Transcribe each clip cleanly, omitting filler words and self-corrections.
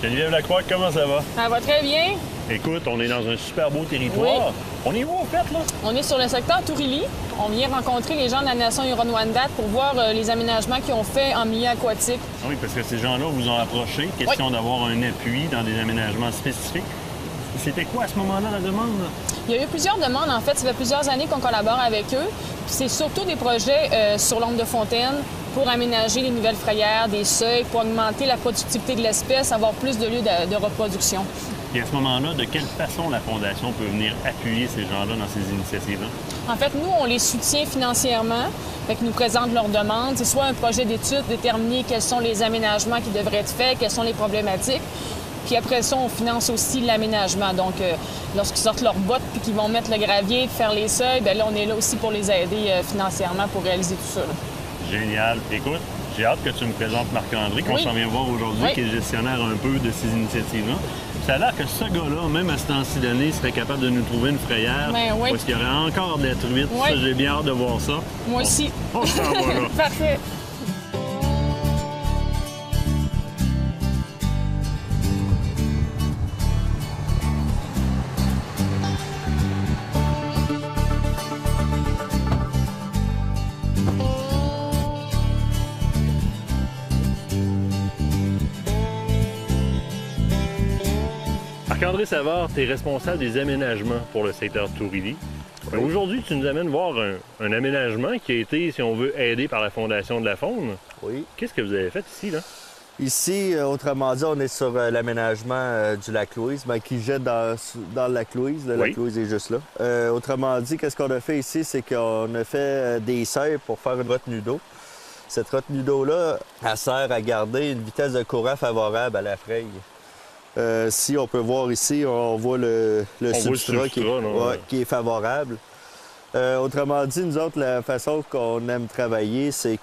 Geneviève Lacroix, comment ça va? Ça va très bien. Écoute, on est dans un super beau territoire. Oui. On est où, en fait, là? On est sur le secteur Tourili. On vient rencontrer les gens de la Nation Huron-Wendat pour voir les aménagements qu'ils ont faits en milieu aquatique. Ah oui, parce que ces gens-là vous ont approché. Question d'avoir un appui dans des aménagements spécifiques. C'était quoi, à ce moment-là, la demande? Il y a eu plusieurs demandes, en fait. Ça fait plusieurs années qu'on collabore avec eux. Puis c'est surtout des projets sur l'onde de fontaine pour aménager les nouvelles frayères, des seuils, pour augmenter la productivité de l'espèce, avoir plus de lieux de reproduction. Et à ce moment-là, de quelle façon la Fondation peut venir appuyer ces gens-là dans ces initiatives-là? En fait, nous, on les soutient financièrement. Fait qu'ils nous présentent leurs demandes. C'est soit un projet d'étude, déterminer quels sont les aménagements qui devraient être faits, quelles sont les problématiques. Puis après ça, on finance aussi l'aménagement. Donc, lorsqu'ils sortent leurs bottes puis qu'ils vont mettre le gravier, faire les seuils, bien là, on est là aussi pour les aider financièrement pour réaliser tout ça. Là. Génial. Écoute, j'ai hâte que tu me présentes Marc-André, qu'on s'en vient voir aujourd'hui, qui est gestionnaire un peu de ces initiatives-là. Ça a l'air que ce gars-là, même à ce temps-ci d'année, serait capable de nous trouver une frayère. Parce qu'il y aurait encore de la truite. Ça, j'ai bien hâte de voir ça. Moi aussi. On s'en va là. Parfait. Marc-André Savard, tu es responsable des aménagements pour le secteur Tourili. Oui. Aujourd'hui, tu nous amènes voir un aménagement qui a été, si on veut, aidé par la Fondation de la Faune. Oui. Qu'est-ce que vous avez fait ici, là? Ici, autrement dit, on est sur l'aménagement du lac Louise, qui jette dans le lac Louise. Le lac Louise est juste là. Autrement dit, qu'est-ce qu'on a fait ici, c'est qu'on a fait des seuils pour faire une retenue d'eau. Cette retenue d'eau-là, elle sert à garder une vitesse de courant favorable à la fraye. Si on peut voir ici, on voit le substrat qui est favorable. Autrement dit, nous autres, la façon qu'on aime travailler, c'est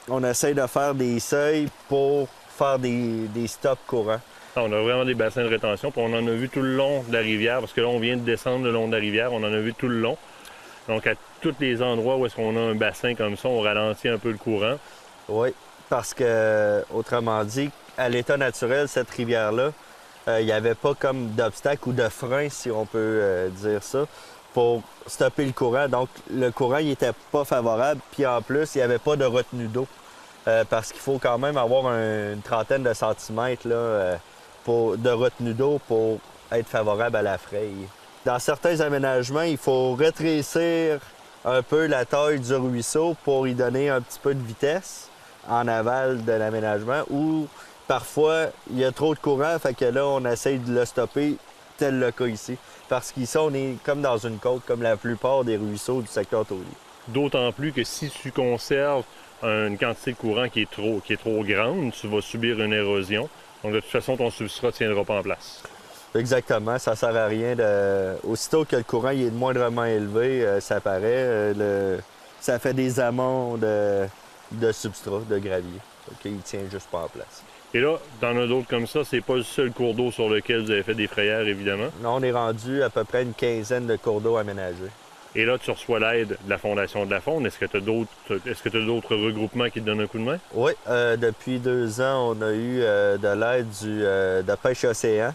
qu'on essaie de faire des seuils pour faire des stops courants. On a vraiment des bassins de rétention, puis on en a vu tout le long de la rivière, parce que là, on vient de descendre le long de la rivière, on en a vu tout le long. Donc, à tous les endroits où est-ce qu'on a un bassin comme ça, on ralentit un peu le courant. Oui, parce que, autrement dit, à l'état naturel, cette rivière-là, il n'y avait pas comme d'obstacle ou de frein, si on peut dire ça, pour stopper le courant. Donc, le courant, il n'était pas favorable. Puis en plus, il n'y avait pas de retenue d'eau. Parce qu'il faut quand même avoir une trentaine de centimètres là, de retenue d'eau pour être favorable à la fraye. Dans certains aménagements, il faut rétrécir un peu la taille du ruisseau pour y donner un petit peu de vitesse en aval de l'aménagement, ou parfois, il y a trop de courant, fait que là, on essaye de le stopper, tel le cas ici. Parce qu'ici, on est comme dans une côte, comme la plupart des ruisseaux du secteur Tourili. D'autant plus que si tu conserves une quantité de courant qui est trop grande, tu vas subir une érosion. Donc, de toute façon, ton substrat ne tiendra pas en place. Exactement, ça sert à rien de... Aussitôt que le courant il est moindrement élevé, ça paraît, ça fait des amonts de substrat, de gravier. Il ne tient juste pas en place. Et là, t'en as d'autres comme ça, c'est pas le seul cours d'eau sur lequel vous avez fait des frayères, évidemment. Non, on est rendu à peu près une quinzaine de cours d'eau aménagés. Et là, tu reçois l'aide de la Fondation de la Faune. Est-ce que tu as d'autres regroupements qui te donnent un coup de main? Oui, depuis 2 ans, on a eu de l'aide de Pêche Océan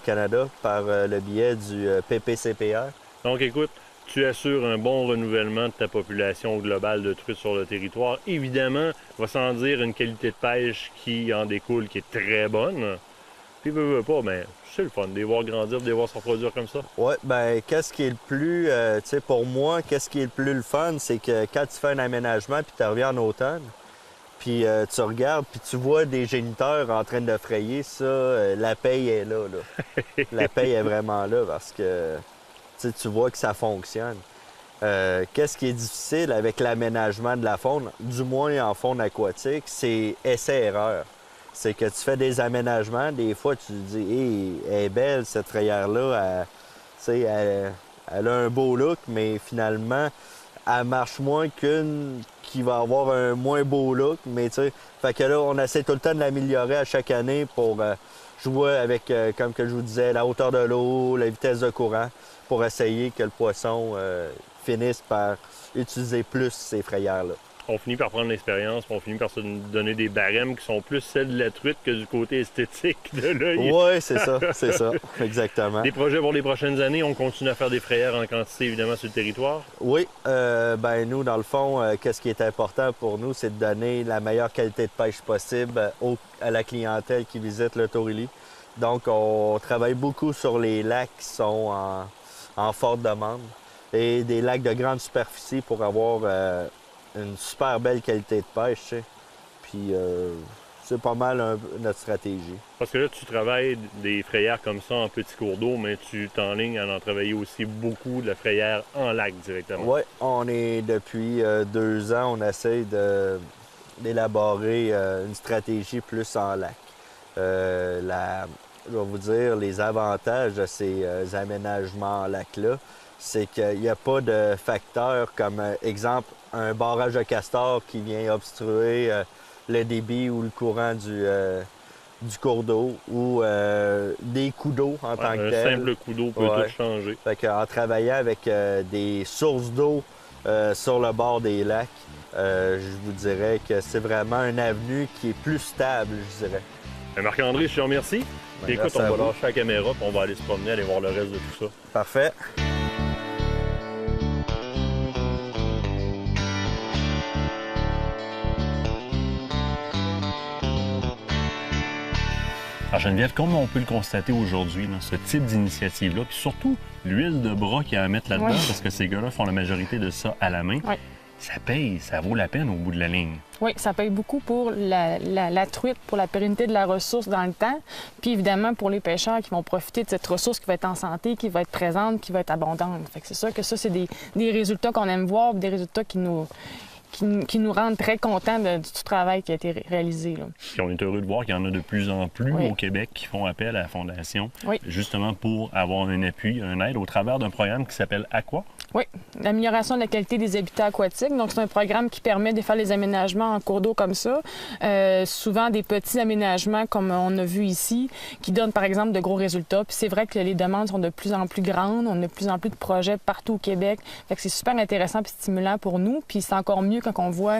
Canada par le biais du PPCPR. Donc, écoute, tu assures un bon renouvellement de ta population globale de truites sur le territoire. Évidemment, va sans dire une qualité de pêche qui en découle, qui est très bonne. Puis, veux pas, mais c'est le fun de les voir grandir, de les voir se reproduire comme ça. Oui, bien, qu'est-ce qui est le plus, tu sais, pour moi, qu'est-ce qui est le plus le fun, c'est que quand tu fais un aménagement puis tu reviens en automne, puis tu regardes, puis tu vois des géniteurs en train de frayer, ça, la paye est là. La paye est vraiment là parce que tu vois que ça fonctionne. Qu'est-ce qui est difficile avec l'aménagement de la faune, du moins en faune aquatique, c'est essai-erreur. C'est que tu fais des aménagements, des fois tu te dis « Hey, elle est belle cette frayère-là, elle a un beau look, mais finalement, elle marche moins qu'une qui va avoir un moins beau look. » Mais tu sais, fait que là, on essaie tout le temps de l'améliorer à chaque année pour jouer avec, comme que je vous disais, la hauteur de l'eau, la vitesse de courant, pour essayer que le poisson finisse par utiliser plus ces frayères-là. on finit par prendre l'expérience, puis on finit par se donner des barèmes qui sont plus celles de la truite que du côté esthétique de l'œil. Oui, c'est ça, exactement. Des projets pour les prochaines années, on continue à faire des frayères en quantité, évidemment, sur le territoire? Oui, nous, dans le fond, qu'est-ce qui est important pour nous, c'est de donner la meilleure qualité de pêche possible à la clientèle qui visite le Tourili. Donc, on travaille beaucoup sur les lacs qui sont en forte demande et des lacs de grande superficie pour avoir une super belle qualité de pêche, tu sais. Puis c'est pas mal notre stratégie. Parce que là, tu travailles des frayères comme ça en petits cours d'eau, mais tu t'enlignes à en travailler aussi beaucoup de la frayère en lac directement. Oui, on est depuis 2 ans, on essaie d'élaborer une stratégie plus en lac. Je vais vous dire, les avantages de ces aménagements en lac-là, c'est qu'il n'y a pas de facteurs comme, exemple, un barrage de castor qui vient obstruer le débit ou le courant du cours d'eau ou des coups d'eau en tant que tel. Un simple coup d'eau peut tout changer. Fait qu'en travaillant avec des sources d'eau sur le bord des lacs, je vous dirais que c'est vraiment une avenue qui est plus stable, je dirais. Marc-André, je te remercie. Écoute, on va lâcher la caméra puis on va aller se promener, aller voir le reste de tout ça. Parfait. Alors Geneviève, comme on peut le constater aujourd'hui, ce type d'initiative-là, puis surtout l'huile de bras qu'il y a à mettre là-dedans, parce que ces gars-là font la majorité de ça à la main, ça paye, ça vaut la peine au bout de la ligne. Oui, ça paye beaucoup pour la truite, pour la pérennité de la ressource dans le temps, puis évidemment pour les pêcheurs qui vont profiter de cette ressource qui va être en santé, qui va être présente, qui va être abondante. Fait que c'est sûr que ça, c'est des résultats qu'on aime voir, des résultats qui nous rendent très contents du travail qui a été réalisé. Là. Puis on est heureux de voir qu'il y en a de plus en plus au Québec qui font appel à la Fondation, justement pour avoir un appui, un aide au travers d'un programme qui s'appelle Aqua. Oui, l'amélioration de la qualité des habitats aquatiques. Donc, c'est un programme qui permet de faire les aménagements en cours d'eau comme ça. Souvent, des petits aménagements, comme on a vu ici, qui donnent, par exemple, de gros résultats. Puis c'est vrai que les demandes sont de plus en plus grandes. On a de plus en plus de projets partout au Québec. Fait que c'est super intéressant et stimulant pour nous. Puis c'est encore mieux quand on voit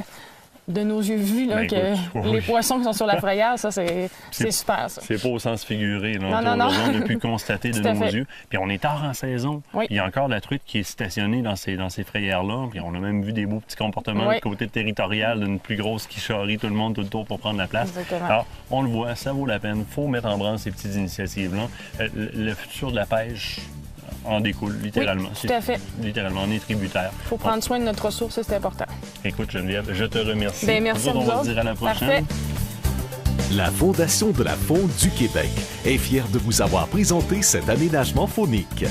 de nos yeux vus là, les poissons qui sont sur la frayère, ça, c'est super, ça. C'est pas au sens figuré. Là. Non. On a pu constater de nos yeux. Puis on est tard en saison. Oui. Il y a encore de la truite qui est stationnée dans ces frayères-là. Puis on a même vu des beaux petits comportements du côté territorial d'une plus grosse qui charrie tout le monde tout le tour pour prendre la place. Exactement. Alors, on le voit, ça vaut la peine. Il faut mettre en branle ces petites initiatives-là. Le futur de la pêche en découle, littéralement. Oui, tout à fait. Littéralement, on est tributaire. Il faut prendre soin de notre ressource, c'est important. Écoute, Geneviève, je te remercie. Bien, merci à vous on va autres. se dire à la prochaine. Parfait. La Fondation de la faune du Québec est fière de vous avoir présenté cet aménagement faunique.